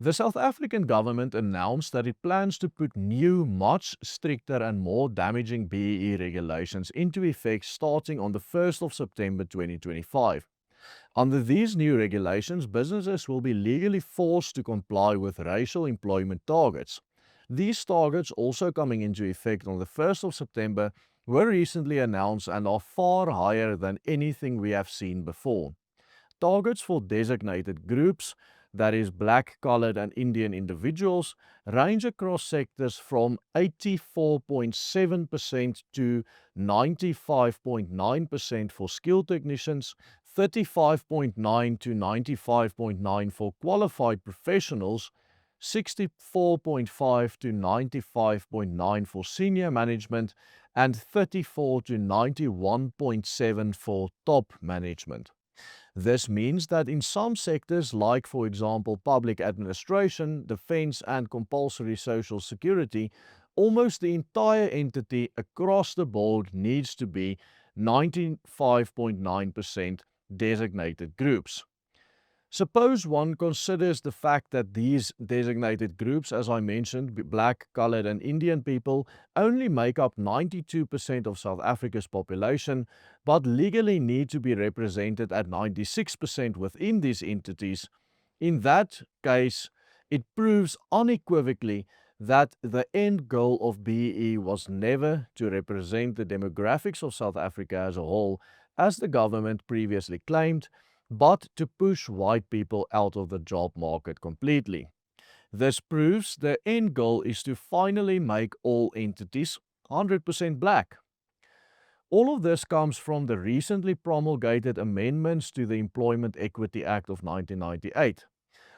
The South African government announced that it plans to put new, much stricter and more damaging BEE regulations into effect starting on the 1st of September 2025. Under these new regulations, businesses will be legally forced to comply with racial employment targets. These targets, also coming into effect on the 1st of September, were recently announced and are far higher than anything we have seen before. Targets for designated groups, that is, black, colored, and Indian individuals, range across sectors from 84.7% to 95.9% for skilled technicians, 35.9 to 95.9 for qualified professionals, 64.5 to 95.9 for senior management, and 34 to 91.7 for top management. This means that in some sectors, like for example public administration, defense, and compulsory social security, almost the entire entity across the board needs to be 95.9% designated groups. Suppose one considers the fact that these designated groups, as I mentioned, black, colored, and Indian people, only make up 92% of South Africa's population, but legally need to be represented at 96% within these entities. In that case, it proves unequivocally that the end goal of BEE was never to represent the demographics of South Africa as a whole, as the government previously claimed, but to push white people out of the job market completely. This proves the end goal is to finally make all entities 100% black. All of this comes from the recently promulgated amendments to the Employment Equity Act of 1998.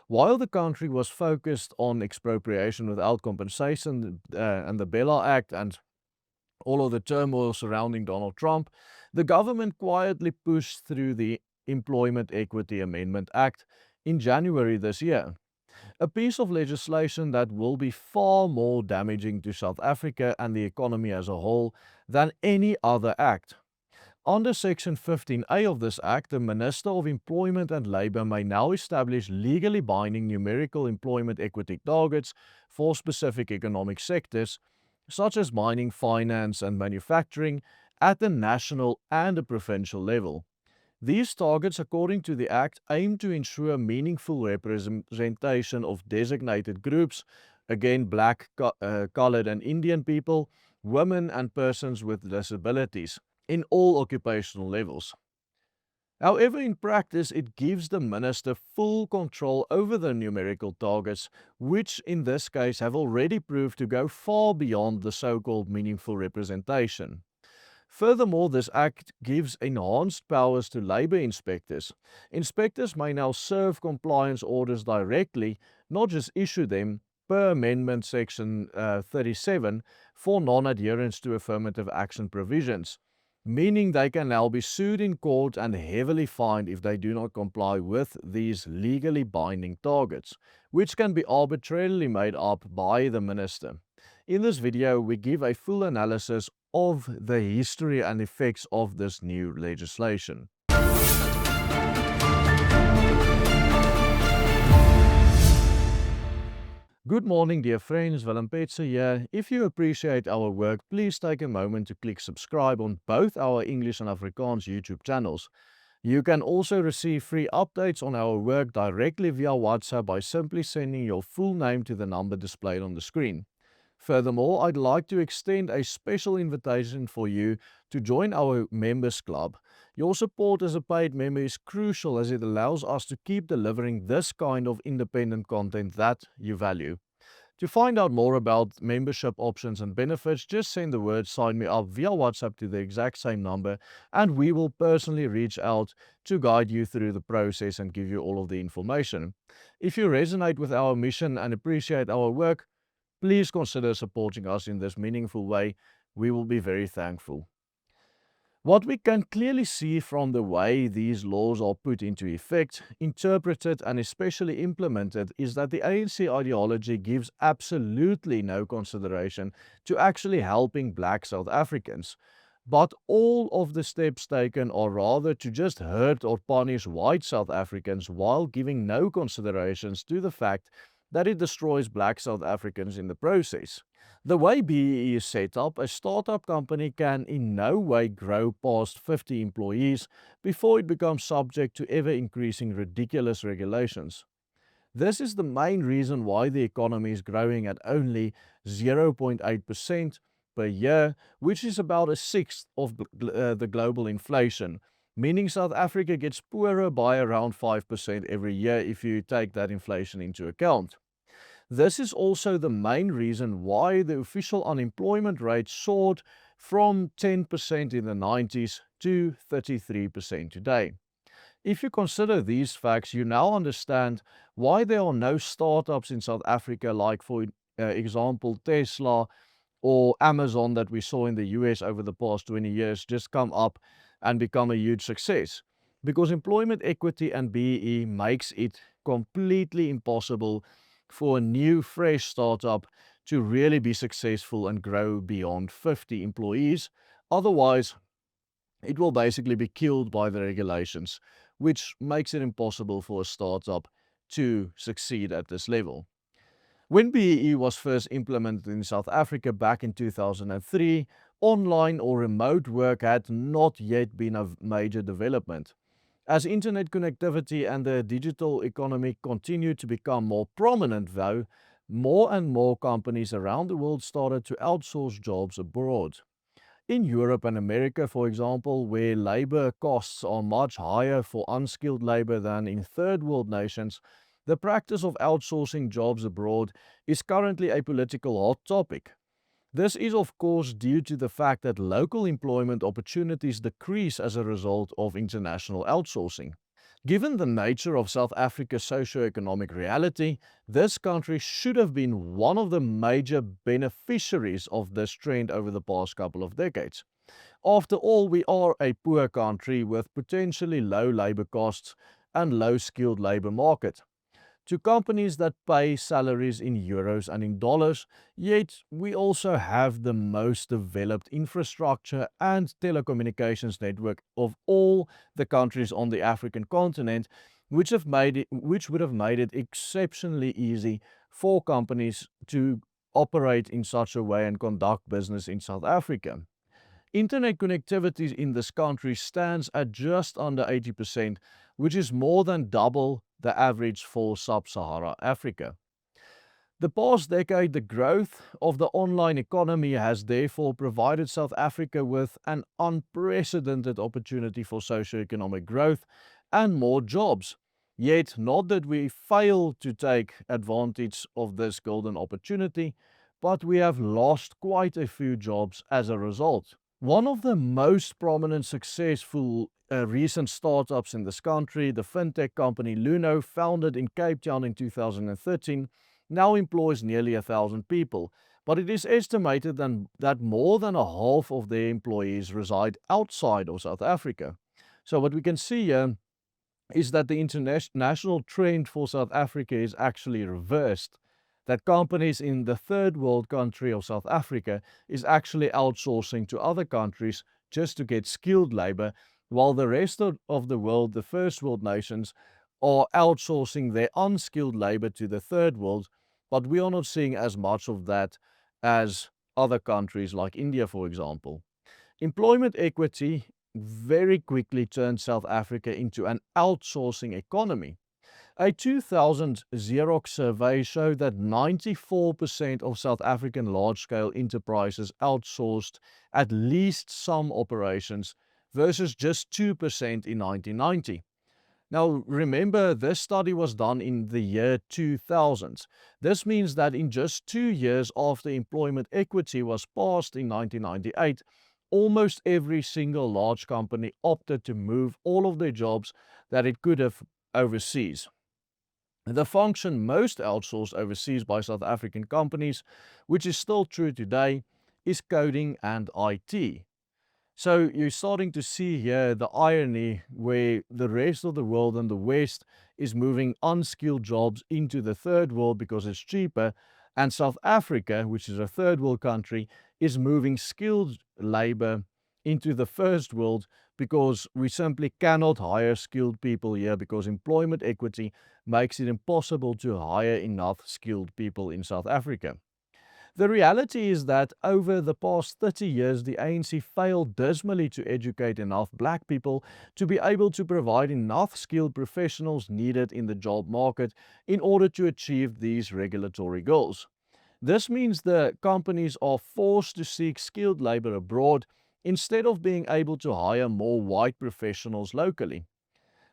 While the country was focused on expropriation without compensation and the Bella Act and all of the turmoil surrounding Donald Trump, the government quietly pushed through the Employment Equity Amendment Act in January this year, a piece of legislation that will be far more damaging to South Africa and the economy as a whole than any other act. Under Section 15A of this Act, the Minister of Employment and Labour may now establish legally binding numerical employment equity targets for specific economic sectors, such as mining, finance, and manufacturing, at the national and the provincial level. These targets, according to the Act, aim to ensure meaningful representation of designated groups, again black, colored, and Indian people, women, and persons with disabilities, in all occupational levels. However, in practice, it gives the minister full control over the numerical targets, which in this case have already proved to go far beyond the so-called meaningful representation. Furthermore, this Act gives enhanced powers to labour inspectors. Inspectors may now serve compliance orders directly, not just issue them, per Amendment Section 37 for non-adherence to affirmative action provisions, meaning they can now be sued in court and heavily fined if they do not comply with these legally binding targets, which can be arbitrarily made up by the minister. In this video, we give a full analysis of the history and effects of this new legislation. Good morning, dear friends. Willem Petzer here. If you appreciate our work, please take a moment to click subscribe on both our English and Afrikaans YouTube channels. You can also receive free updates on our work directly via WhatsApp by simply sending your full name to the number displayed on the screen. Furthermore, I'd like to extend a special invitation for you to join our members club. Your support as a paid member is crucial as it allows us to keep delivering this kind of independent content that you value. To find out more about membership options and benefits, just send the word "sign me up" via WhatsApp to the exact same number, and we will personally reach out to guide you through the process and give you all of the information. If you resonate with our mission and appreciate our work, please consider supporting us in this meaningful way. We will be very thankful. What we can clearly see from the way these laws are put into effect, interpreted, and especially implemented is that the ANC ideology gives absolutely no consideration to actually helping black South Africans. But all of the steps taken are rather to just hurt or punish white South Africans while giving no considerations to the fact that it destroys black South Africans in the process. The way BEE is set up, a startup company can in no way grow past 50 employees before it becomes subject to ever increasing ridiculous regulations. This is the main reason why the economy is growing at only 0.8% per year, which is about a sixth of the global inflation, meaning South Africa gets poorer by around 5% every year if you take that inflation into account. This is also the main reason why the official unemployment rate soared from 10% in the 90s to 33% today. If you consider these facts, you now understand why there are no startups in South Africa, like, for example, Tesla or Amazon that we saw in the US over the past 20 years, just come up and become a huge success. Because employment equity and BEE makes it completely impossible for a new, fresh startup to really be successful and grow beyond 50 employees. Otherwise, it will basically be killed by the regulations, which makes it impossible for a startup to succeed at this level. When BEE was first implemented in South Africa back in 2003, online or remote work had not yet been a major development. As internet connectivity and the digital economy continued to become more prominent, though, more and more companies around the world started to outsource jobs abroad. In Europe and America, for example, where labor costs are much higher for unskilled labor than in third world nations, the practice of outsourcing jobs abroad is currently a political hot topic. This is, of course, due to the fact that local employment opportunities decrease as a result of international outsourcing. Given the nature of South Africa's socio-economic reality, this country should have been one of the major beneficiaries of this trend over the past couple of decades. After all, we are a poor country with potentially low labor costs and low skilled labor market to companies that pay salaries in euros and in dollars, yet we also have the most developed infrastructure and telecommunications network of all the countries on the African continent, which would have made it exceptionally easy for companies to operate in such a way and conduct business in South Africa. Internet connectivity in this country stands at just under 80%, which is more than double the average for sub-Sahara Africa. The past decade, the growth of the online economy has therefore provided South Africa with an unprecedented opportunity for socio-economic growth and more jobs. Yet, not that we fail to take advantage of this golden opportunity, but we have lost quite a few jobs as a result. One of the most prominent successful recent startups in this country, the fintech company Luno, founded in Cape Town in 2013, now employs nearly 1,000 people, but it is estimated that more than a half of their employees reside outside of South Africa. So what we can see here is that the international trend for South Africa is actually reversed, that companies in the third world country of South Africa is actually outsourcing to other countries just to get skilled labor, while the rest of the world, the first world nations, are outsourcing their unskilled labor to the third world, but we are not seeing as much of that as other countries like India, for example. Employment equity very quickly turned South Africa into an outsourcing economy. A 2000 Xerox survey showed that 94% of South African large-scale enterprises outsourced at least some operations versus just 2% in 1990. Now, remember, this study was done in the year 2000. This means that in just 2 years after employment equity was passed in 1998, almost every single large company opted to move all of their jobs that it could have overseas. The function most outsourced overseas by South African companies, which is still true today, is coding and IT. So you're starting to see here the irony where the rest of the world and the West is moving unskilled jobs into the third world because it's cheaper, and South Africa, which is a third world country, is moving skilled labor into the first world because we simply cannot hire skilled people here because employment equity makes it impossible to hire enough skilled people in South Africa. The reality is that over the past 30 years, the ANC failed dismally to educate enough black people to be able to provide enough skilled professionals needed in the job market in order to achieve these regulatory goals. This means the companies are forced to seek skilled labor abroad instead of being able to hire more white professionals locally.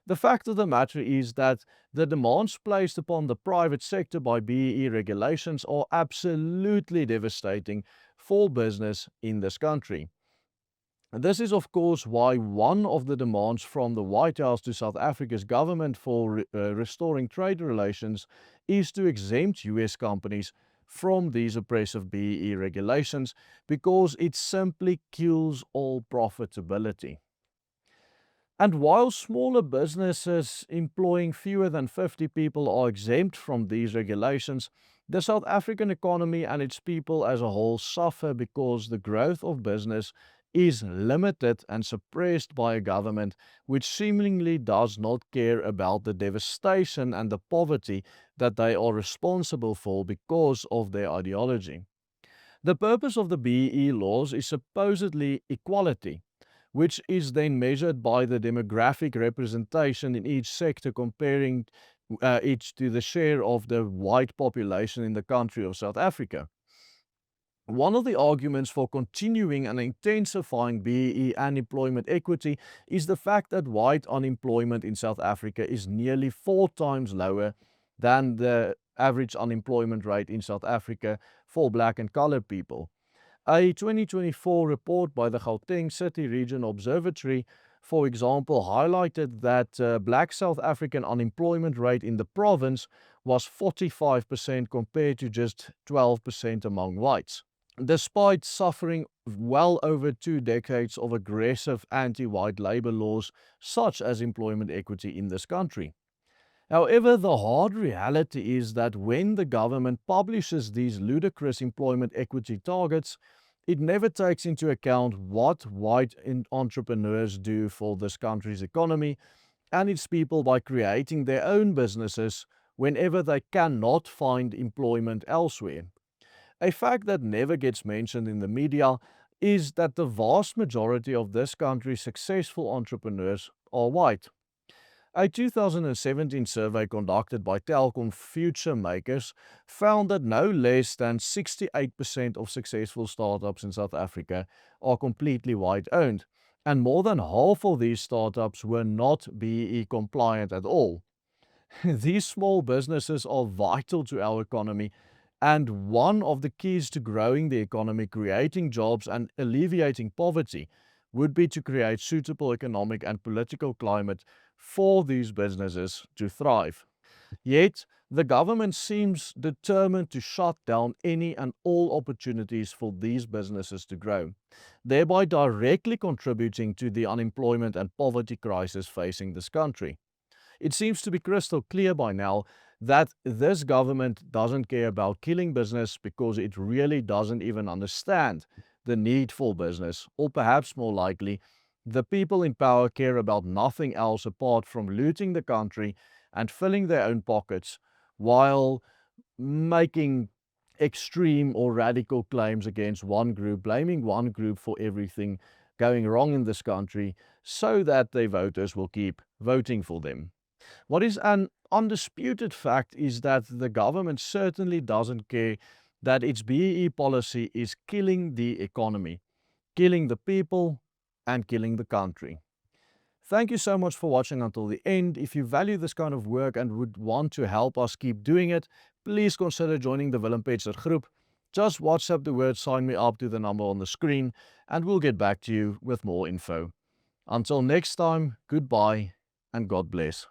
The fact of the matter is that the demands placed upon the private sector by BEE regulations are absolutely devastating for business in this country. And this is, of course, why one of the demands from the White House to South Africa's government for restoring trade relations is to exempt US companies from these oppressive BEE regulations because it simply kills all profitability. And while smaller businesses employing fewer than 50 people are exempt from these regulations, the South African economy and its people as a whole suffer because the growth of business is limited and suppressed by a government which seemingly does not care about the devastation and the poverty that they are responsible for because of their ideology. The purpose of the BEE laws is supposedly equality, which is then measured by the demographic representation in each sector, comparing each to the share of the white population in the country of South Africa. One of the arguments for continuing and intensifying BEE and employment equity is the fact that white unemployment in South Africa is nearly 4 times lower than the average unemployment rate in South Africa for black and colored people. A 2024 report by the Gauteng City Region Observatory, for example, highlighted that black South African unemployment rate in the province was 45% compared to just 12% among whites. Despite suffering well over 2 decades of aggressive anti-white labor laws such as employment equity in this country. However, the hard reality is that when the government publishes these ludicrous employment equity targets, it never takes into account what white entrepreneurs do for this country's economy and its people by creating their own businesses whenever they cannot find employment elsewhere. A fact that never gets mentioned in the media is that the vast majority of this country's successful entrepreneurs are white. A 2017 survey conducted by Telkom Future Makers found that no less than 68% of successful startups in South Africa are completely white-owned, and more than half of these startups were not BEE compliant at all. These small businesses are vital to our economy, and one of the keys to growing the economy, creating jobs, and alleviating poverty would be to create suitable economic and political climate for these businesses to thrive. Yet, the government seems determined to shut down any and all opportunities for these businesses to grow, thereby directly contributing to the unemployment and poverty crisis facing this country. It seems to be crystal clear by now that this government doesn't care about killing business because it really doesn't even understand the need for business, or perhaps more likely, the people in power care about nothing else apart from looting the country and filling their own pockets while making extreme or radical claims against one group, blaming one group for everything going wrong in this country so that their voters will keep voting for them. What is an undisputed fact is that the government certainly doesn't care that its BEE policy is killing the economy, killing the people, and killing the country. Thank you so much for watching until the end. If you value this kind of work and would want to help us keep doing it, please consider joining the Willem Petzer group. Just WhatsApp the word "sign me up" to the number on the screen and we'll get back to you with more info. Until next time, goodbye and God bless.